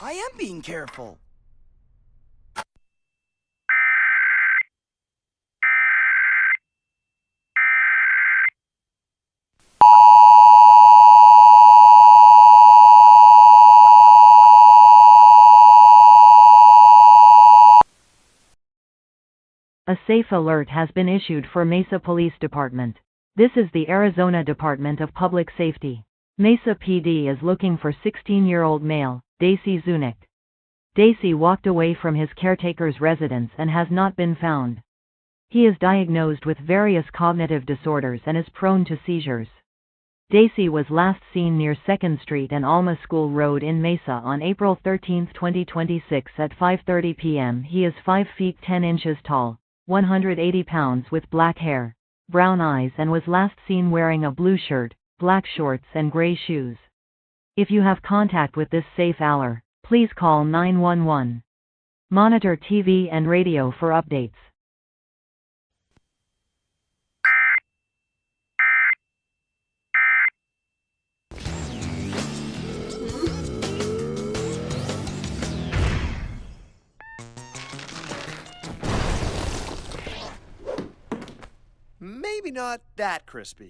I am being careful. A safe alert has been issued for Mesa Police Department. This is the Arizona Department of Public Safety. Mesa PD is looking for 16-year-old male, Daisy Zunick. Daisy walked away from his caretaker's residence and has not been found. He is diagnosed with various cognitive disorders and is prone to seizures. Daisy was last seen near 2nd Street and Alma School Road in Mesa on April 13, 2026 at 5:30 p.m. He is 5 feet 10 inches tall, 180 pounds with black hair, brown eyes and was last seen wearing a blue shirt, black shorts and gray shoes. If you have contact with this safe hour, please call 911. Monitor TV and radio for updates. Maybe not that crispy.